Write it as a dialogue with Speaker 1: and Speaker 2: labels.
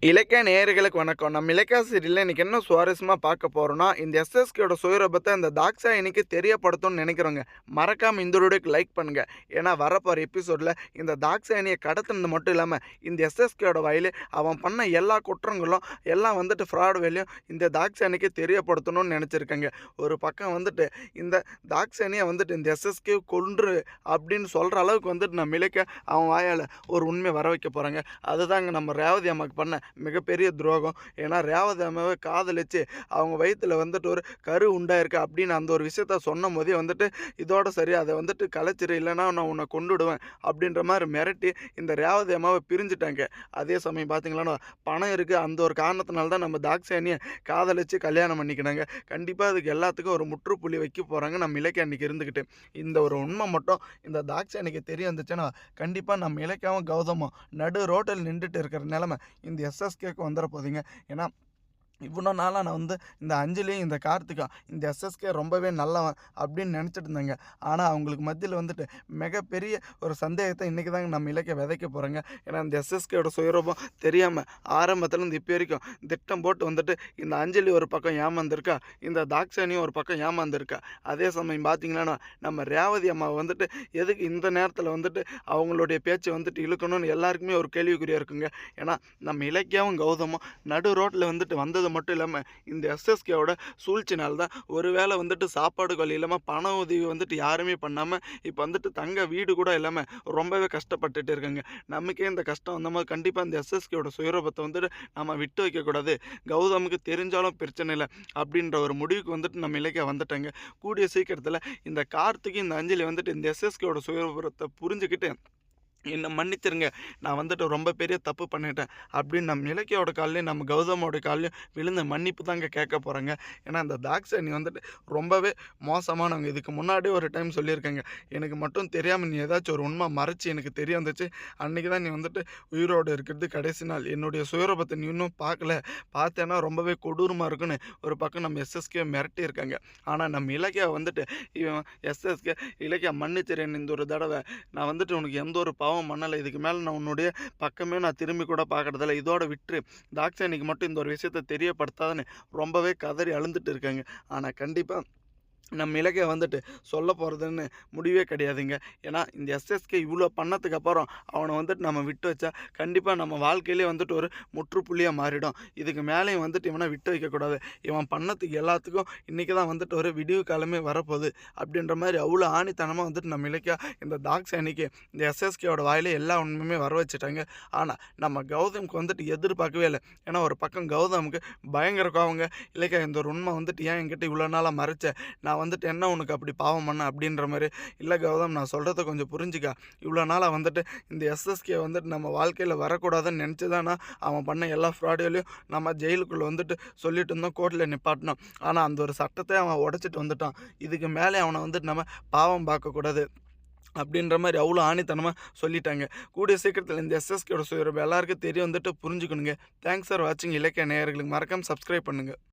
Speaker 1: இலக்கிய நேயர்களுக்கு வணக்கம். நம்ம இலக்கிய சீரியல்ல இன்னைக்கு என்ன சுவாரஸ்யமா பார்க்க போறோம்னா, இந்த எஸ்எஸ்கேயோட சுயரூபத்த இந்த தாக்ஷாயணிக்கு தெரியப்படுத்தணும்னு நினைக்கிறவங்க, மறக்காம இந்த வீடியோக்கு லைக் பண்ணுங்க. ஏன்னா வரப்போற எபிசோட்ல இந்த தாக்ஷாயணிய கடத்துனது மட்டும் இல்லாம, இந்த எஸ்எஸ்கேயோட வாயில அவன் பண்ண எல்லா குற்றங்களும் எல்லாம் ஃப்ராட் வேலையும் இந்த தாக்ஷாயணிக்கு தெரியப்படுத்தணும்னு நினைச்சிருக்காங்க. ஒரு பக்கம் இந்த தாக்ஷாயணிய இந்த எஸ்எஸ்கே கொன்று அப்படின்னு சொல்ற அளவுக்கு நம்ம இலக்கிய அவன் வாயால ஒரு உண்மைய வர வைக்க போறாங்க. அதுதாங்க நம்ம ரேவதி அம்மாக்கு பண்ண மிகப்பெரிய துரோகம். ஏன்னா ரேவதி அம்மாவை காதலிச்சு அவங்க வயித்துல ஒரு கரு உண்டாயிருக்கு அப்படின்னு அந்த ஒரு விஷயத்த சொன்ன போதே இதோட சரி அதை கலைச்சிரு, இல்லைன்னா நான் உன்னை கொண்டுடுவேன் அப்படின்ற மாதிரி மிரட்டி இந்த ரேவதி அம்மாவை பிரிஞ்சுட்டாங்க. அதே சமயம் பார்த்தீங்களா, பணம் இருக்குது அந்த ஒரு காரணத்தினால தான் நம்ம தாக்ஷாயணியை காதலிச்சு கல்யாணம் பண்ணிக்கினாங்க. கண்டிப்பாக அதுக்கு எல்லாத்துக்கும் ஒரு முற்றுப்புள்ளி வைக்க போகிறாங்க நம்ம இலக்கிய அன்னைக்கு இருந்துக்கிட்டு. இந்த ஒரு உண்மை மட்டும் இந்த தாக்ஷாயணிக்கு தெரிய வந்துச்சுன்னா கண்டிப்பாக நம்ம இலக்கியாவும் கௌதமும் நடு ரோட்டில் நின்றுட்டு இருக்கிற நிலமை இந்த எஸ்எஸ்கேக்கு வந்துட போகுதுங்க. ஏன்னா இவ்வளோ நாளாக நான் இந்த அஞ்சலியும் இந்த கார்த்திகா இந்த எஸ்எஸ்கே ரொம்பவே நல்லவன் அப்படின்னு நினச்சிட்டு இருந்தாங்க. ஆனால் அவங்களுக்கு மத்தியில் மிகப்பெரிய ஒரு சந்தேகத்தை இன்றைக்கி தாங்க நம்ம இலக்கிய விதைக்க போகிறோங்க. ஏன்னா இந்த எஸ்எஸ்கேயோட சுயரூபம் தெரியாமல் ஆரம்பத்துலேருந்து இப்போ வரைக்கும் திட்டம் போட்டு இந்த அஞ்சலி ஒரு பக்கம் ஏமாந்துருக்கா, இந்த தாக்ஷானியும் ஒரு பக்கம் ஏமாந்துருக்கா. அதே சமயம் பார்த்தீங்கன்னா நம்ம ரேவதி அம்மாவை எதுக்கு இந்த நேரத்தில் அவங்களுடைய பேச்சை இழுக்கணும்னு எல்லாருக்குமே ஒரு கேள்விக்குறியாக இருக்குங்க. ஏன்னா நம்ம இலக்கியாவும் கௌதமும் நடு ரோட்டில் வந்தது மட்டும் இல்லாமல் இந்த எஸ்எஸ்கேவோட சூழ்ச்சினால்தான் ஒருவேளை சாப்பாடு வழி இல்லாமல் பண உதவி யாருமே பண்ணாமல் இப்போ தங்க வீடு கூட இல்லாமல் ரொம்பவே கஷ்டப்பட்டுட்டு இருக்காங்க. நமக்கே இந்த கஷ்டம் வந்தபோது கண்டிப்பாக இந்த எஸ்எஸ்கேவோட சுயரூபத்தை நம்ம விட்டு வைக்கக்கூடாது. கௌதமுக்கு தெரிஞ்சாலும் பிரச்சனை இல்லை அப்படின்ற ஒரு முடிவுக்கு நம்ம இலக்கிய வந்துட்டாங்க. கூடிய சீக்கிரத்தில் இந்த கார்த்திகை இந்த அஞ்சலி இந்த எஸ்எஸ்கேவோட சுயரூபத்தை புரிஞ்சுக்கிட்டு என்னை மன்னிச்சிருங்க, நான் ரொம்ப பெரிய தப்பு பண்ணிட்டேன் அப்படின்னு நம்ம இலக்கியோட காலையும் நம்ம கௌதமோட காலையும் விழுந்த மன்னிப்பு தாங்க கேட்க போகிறாங்க. ஏன்னா அந்த தாக்ஷாயணி ரொம்பவே மோசமானவங்க. இதுக்கு முன்னாடியே ஒரு டைம் சொல்லியிருக்காங்க, எனக்கு மட்டும் தெரியாமல் நீ ஏதாச்சும் ஒரு உண்மை மறைச்சி எனக்கு தெரிய வந்துச்சு, அன்றைக்கி தான் நீ உயிரோடு இருக்கிறது கடைசி நாள், என்னுடைய சுயரூபத்தை நீ இன்னும் பார்க்கல, பார்த்தேன்னா ரொம்பவே கொடூரமாக இருக்குன்னு ஒரு பக்கம் நம்ம எஸ்எஸ்கே மிரட்டி இருக்காங்க. ஆனால் நம்ம இலக்கியா இவன் எஸ்எஸ்கே இலக்கியா மன்னிச்சிறேன், இந்த ஒரு தடவை நான் உனக்கு எந்த ஒரு பாவம் பண்ணலை, இதுக்கு மேலே நான் உன்னுடைய பக்கமே நான் திரும்பி கூட பார்க்குறதில்ல, இதோட விட்டுரு, தாக்ஷாயணிக்கு மட்டும் இந்த ஒரு விஷயத்தை தெரியப்படுத்தாதுன்னு ரொம்பவே கதறி அழுந்துட்டு இருக்காங்க. ஆனால் கண்டிப்பாக நம்ம இலக்கிய சொல்ல போகிறதுன்னு முடிவே கிடையாதுங்க. ஏன்னா இந்த எஸ்எஸ்கே இவ்வளோ பண்ணதுக்கு அப்புறம் அவனை நம்ம விட்டு வச்சா கண்டிப்பாக நம்ம வாழ்க்கையிலே ஒரு முற்றுப்புள்ளியாக மாறிடும். இதுக்கு மேலேயும் இவனை விட்டு வைக்கக்கூடாது. இவன் பண்ணதுக்கு எல்லாத்துக்கும் இன்றைக்கி தான் ஒரு விடிவு காலமே வரப்போகுது அப்படின்ற மாதிரி அவ்வளோ ஆணித்தனமாக நம்ம இலக்கியா இந்த தாக்ஷாயணிக்கு இந்த எஸ்எஸ்கேவோட வாயிலே எல்லா உண்மையுமே வர வச்சுட்டாங்க. ஆனால் நம்ம கௌதமுக்கு எதிர்பார்க்கவே இல்லை. ஏன்னா ஒரு பக்கம் கௌதமுக்கு பயங்கர கோவங்க, இலக்கியா இந்த ஒரு உண்மை ஏன் என்கிட்ட இவ்வளோ நாளாக மறைச்ச, நான் என்ன உனக்கு அப்படி பாவம் பண்ண அப்படின்ற மாதிரி. இல்லை கௌதம், நான் சொல்கிறத கொஞ்சம் புரிஞ்சுக்கா, இவ்வளோ நாளாக இந்த எஸ்எஸ்கே நம்ம வாழ்க்கையில் வரக்கூடாதுன்னு நினச்சி தானா அவன் பண்ண எல்லா ஃப்ராடியோலையும் நம்ம ஜெயிலுக்குள்ளே சொல்லிட்டு இருந்தோம், கோர்ட்டில் நிப்பாட்டினோம். ஆனால் அந்த ஒரு சட்டத்தை அவன் உடச்சிட்டு வந்துட்டான். இதுக்கு மேலே அவனை நம்ம பாவம் பார்க்கக்கூடாது அப்படின்ற மாதிரி அவ்வளோ ஆணித்தனமாக சொல்லிட்டாங்க. கூடிய சீக்கிரத்தில் இந்த எஸ்எஸ்கேயோட சுயரூபம் எல்லாருக்கும் தெரிய புரிஞ்சுக்கணுங்க. தேங்க்ஸ் ஃபார் வாட்சிங். இலக்கிய நேயர்களுக்கு மறக்காமல் சப்ஸ்கிரைப் பண்ணுங்கள்.